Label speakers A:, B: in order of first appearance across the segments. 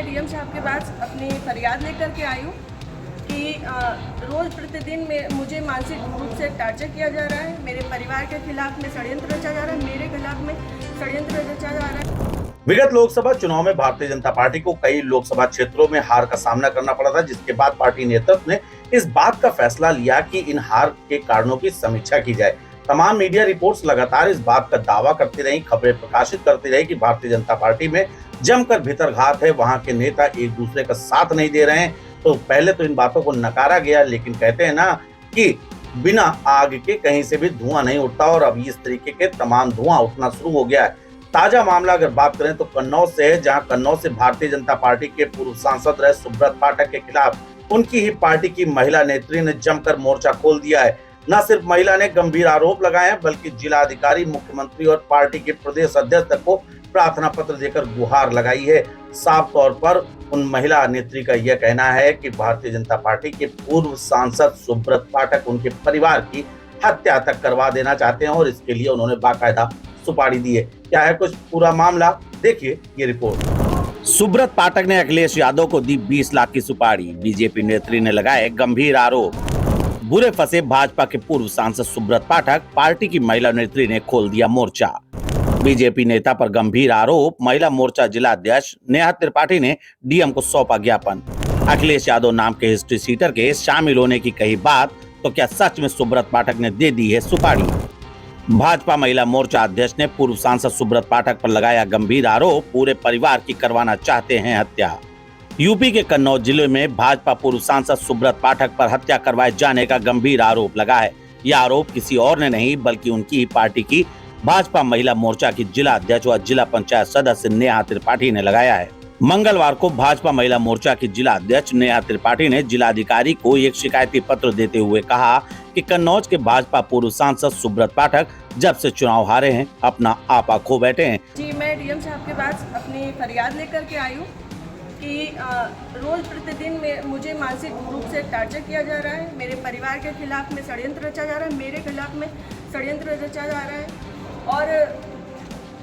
A: मैं डीएम साहब के पास अपनी फरियाद लेकर के आई हूँ कि रोज़ प्रतिदिन में मुझे मानसिक रूप से टार्चर किया जा रहा है। मेरे परिवार के खिलाफ में षड्यंत्र रचा जा रहा है, मेरे खिलाफ में षड्यंत्र रचा जा रहा है।
B: विगत लोकसभा चुनाव में भारतीय जनता पार्टी को कई लोकसभा क्षेत्रों में हार का सामना करना पड़ा था, जिसके बाद पार्टी नेतृत्व ने इस बात का फैसला लिया कि इन हार के कारणों की समीक्षा की जाए। तमाम मीडिया रिपोर्ट्स लगातार इस बात का दावा करती रही, खबरें प्रकाशित करती रही कि भारतीय जनता पार्टी में जमकर भीतरघात है, वहां के नेता एक दूसरे का साथ नहीं दे रहे हैं। तो पहले तो इन बातों को नकारा गया, लेकिन कहते हैं ना कि बिना आग के कहीं से भी धुआं नहीं उठता, और अब इस तरीके के तमाम धुआं उठना शुरू हो गया है। ताजा मामला अगर बात करें तो कन्नौज से है, जहां कन्नौज से भारतीय जनता पार्टी के पूर्व सांसद रहे सुब्रत पाठक के खिलाफ उनकी ही पार्टी की महिला नेत्री ने जमकर मोर्चा खोल दिया है। न सिर्फ महिला ने गंभीर आरोप लगाए हैं, बल्कि जिलाधिकारी, मुख्यमंत्री और पार्टी के प्रदेश अध्यक्ष तक को प्रार्थना पत्र देकर गुहार लगाई है। साफ तौर पर उन महिला नेत्री का यह कहना है कि भारतीय जनता पार्टी के पूर्व सांसद सुब्रत पाठक उनके परिवार की हत्या तक करवा देना चाहते हैं, और इसके लिए उन्होंने बाकायदा सुपारी दी है। क्या है कुछ पूरा मामला, देखिए ये रिपोर्ट। सुब्रत पाठक ने अखिलेश यादव को दी 20 लाख की सुपारी, बीजेपी नेत्री ने लगाए गंभीर आरोप। बुरे फंसे भाजपा के पूर्व सांसद सुब्रत पाठक, पार्टी की महिला नेत्री ने खोल दिया मोर्चा। बीजेपी नेता पर गंभीर आरोप, महिला मोर्चा जिला अध्यक्ष नेहा त्रिपाठी ने डीएम को सौंपा ज्ञापन। अखिलेश यादव नाम के हिस्ट्री सीटर के शामिल होने की कही बात, तो क्या सच में सुब्रत पाठक ने दे दी है सुपारी? भाजपा महिला मोर्चा अध्यक्ष ने पूर्व सांसद सुब्रत पाठक पर लगाया गंभीर आरोप, पूरे परिवार की करवाना चाहते हैं हत्या। यूपी के कन्नौज जिले में भाजपा पूर्व सांसद सुब्रत पाठक पर हत्या करवाए जाने का गंभीर आरोप लगा है। यह आरोप किसी और ने नहीं, बल्कि उनकी ही पार्टी की भाजपा महिला मोर्चा की जिला अध्यक्ष व जिला पंचायत सदस्य नेहा त्रिपाठी ने लगाया है। मंगलवार को भाजपा महिला मोर्चा की जिला अध्यक्ष नेहा त्रिपाठी ने जिलाधिकारी को एक शिकायती पत्र देते हुए कहा कि कन्नौज के भाजपा पूर्व सांसद सुब्रत पाठक जब से चुनाव हारे हैं, अपना आपा खो बैठे हैं।
A: जी, मैं डीएम साहब के पास अपनी फरियाद लेकर के आई हूँ कि रोज़ प्रतिदिन में मुझे मानसिक रूप से टार्चर किया जा रहा है। मेरे परिवार के खिलाफ में षड्यंत्र रचा जा रहा है, मेरे खिलाफ में षड्यंत्र रचा जा रहा है, और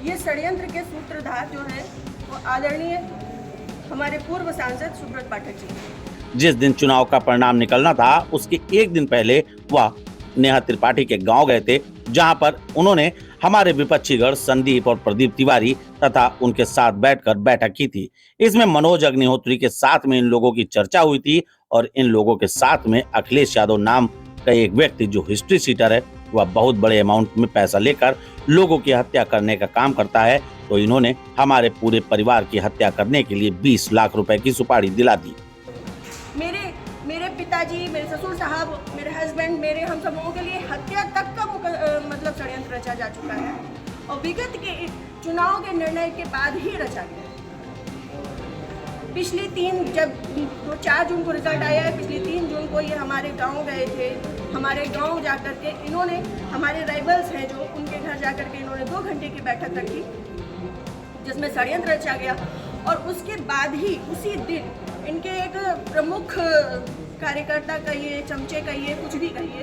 A: ये षड्यंत्र के सूत्रधार जो है वो आदरणीय हमारे पूर्व सांसद सुब्रत पाठक जी।
B: जिस दिन चुनाव का परिणाम निकलना था, उसके एक दिन पहले वह नेहा त्रिपाठी के गांव गए थे, जहां पर उन्होंने हमारे विपक्षी गढ़ संदीप और प्रदीप तिवारी तथा उनके साथ बैठकर बैठक की थी। इसमें मनोज अग्निहोत्री के साथ में इन लोगों की चर्चा हुई थी, और इन लोगों के साथ में अखिलेश यादव नाम का एक व्यक्ति जो हिस्ट्री सीटर है, वह बहुत बड़े अमाउंट में पैसा लेकर लोगों की हत्या करने का काम करता है। तो इन्होंने हमारे पूरे परिवार की हत्या करने के लिए 20 लाख रुपए की सुपारी दिला दी।
A: मेरे पिताजी, मेरे ससुर साहब, मेरे हस्बैंड, मेरे हम सब लोगों के लिए हत्या तक का मतलब षड्यंत्र रचा जा चुका है, और विगत के चुनाव के निर्णय के बाद ही रचा गया। पिछली 4 जून को रिजल्ट आया है, पिछली 3 जून को ये हमारे गांव गए थे। हमारे गांव जाकर के इन्होंने, हमारे राइवल्स हैं जो, उनके घर जाकर के इन्होंने 2 घंटे की बैठक रखी, जिसमें षड्यंत्र रचा गया। और उसके बाद ही उसी दिन इनके एक प्रमुख कार्यकर्ता कहिए, चमचे कहिए, कुछ भी कहिए,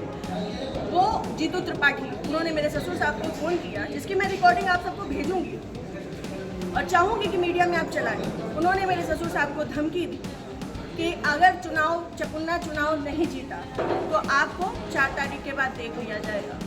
A: वो जीतू त्रिपाठी, उन्होंने मेरे ससुर साहब को फ़ोन किया, जिसकी मैं रिकॉर्डिंग आप सबको भेजूंगी और चाहूँगी कि मीडिया में आप चलाएं। उन्होंने मेरे ससुर साहब को धमकी दी कि अगर चुनाव नहीं जीता तो आपको 4 तारीख के बाद देख लिया जाएगा।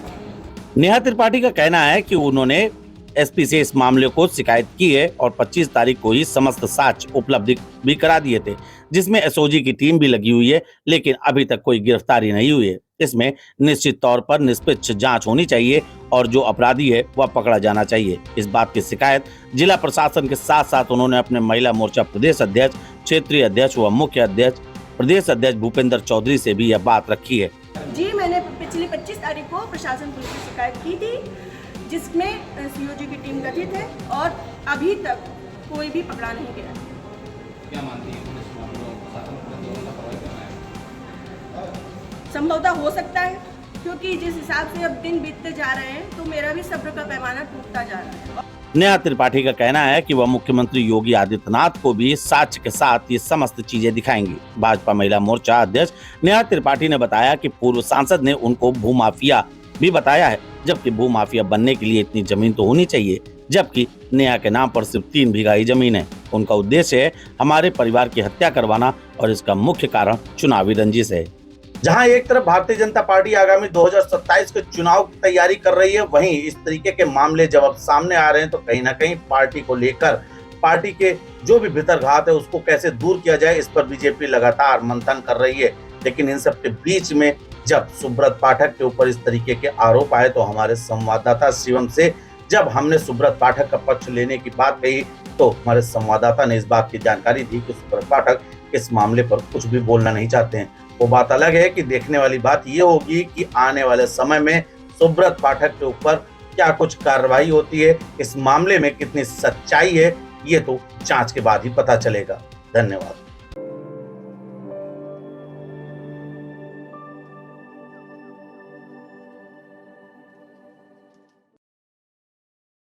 B: नेहा त्रिपाठी का कहना है कि उन्होंने एसपी से इस मामले को शिकायत की है, और 25 तारीख को ही समस्त साक्ष्य उपलब्ध भी करा दिए थे, जिसमें एसओजी की टीम भी लगी हुई है, लेकिन अभी तक कोई गिरफ्तारी नहीं हुई है। इसमें निश्चित तौर पर निष्पक्ष जांच होनी चाहिए, और जो अपराधी है वह पकड़ा जाना चाहिए। इस बात की शिकायत जिला प्रशासन के साथ साथ उन्होंने अपने महिला मोर्चा प्रदेश अध्यक्ष, क्षेत्रीय अध्यक्ष व मुख्य अध्यक्ष प्रदेश अध्यक्ष भूपेंद्र चौधरी से भी यह बात रखी है।
A: जी, मैंने पिछली 25 तारीख को प्रशासन पुलिस से शिकायत की थी, जिसमें सीओजी की टीम गठित है, और अभी तक कोई भी पकड़ा नहीं गया।
C: क्या मानती है पुलिस
A: संभवतः हो सकता है, क्योंकि जिस हिसाब से अब दिन बीतते जा रहे हैं, तो मेरा भी सब्र का पैमाना टूटता जा रहा है।
B: नेहा त्रिपाठी का कहना है कि वह मुख्यमंत्री योगी आदित्यनाथ को भी साक्ष्य के साथ ये समस्त चीजें दिखाएंगी। भाजपा महिला मोर्चा अध्यक्ष नेहा त्रिपाठी ने बताया कि पूर्व सांसद ने उनको भूमाफिया भी बताया है, जबकि भूमाफिया बनने के लिए इतनी जमीन तो होनी चाहिए, जबकि नेहा के नाम पर सिर्फ 3 बीघा ही जमीन है। उनका उद्देश्य है हमारे परिवार की हत्या करवाना और इसका मुख्य कारण चुनावी रंजिश है। जहां एक तरफ भारतीय जनता पार्टी आगामी 2027 के चुनाव की तैयारी कर रही है, वहीं इस तरीके के मामले जब अब सामने आ रहे हैं तो कहीं ना कहीं पार्टी को लेकर पार्टी के जो भी भीतरघात है उसको कैसे दूर किया जाए, इस पर बीजेपी लगातार मंथन कर रही है। लेकिन इन सब के बीच में जब सुब्रत पाठक के ऊपर इस तरीके के आरोप आए तो हमारे संवाददाता शिवम से जब हमने सुब्रत पाठक का पक्ष लेने की बात कही तो हमारे संवाददाता ने इस बात की जानकारी दी कि सुब्रत पाठक इस मामले पर कुछ भी बोलना नहीं चाहते हैं। वो बात अलग है कि देखने वाली बात ये होगी कि आने वाले समय में सुब्रत पाठक के ऊपर क्या कुछ कार्रवाई होती है, इस मामले में कितनी सच्चाई है, ये तो जांच के बाद ही पता चलेगा। धन्यवाद।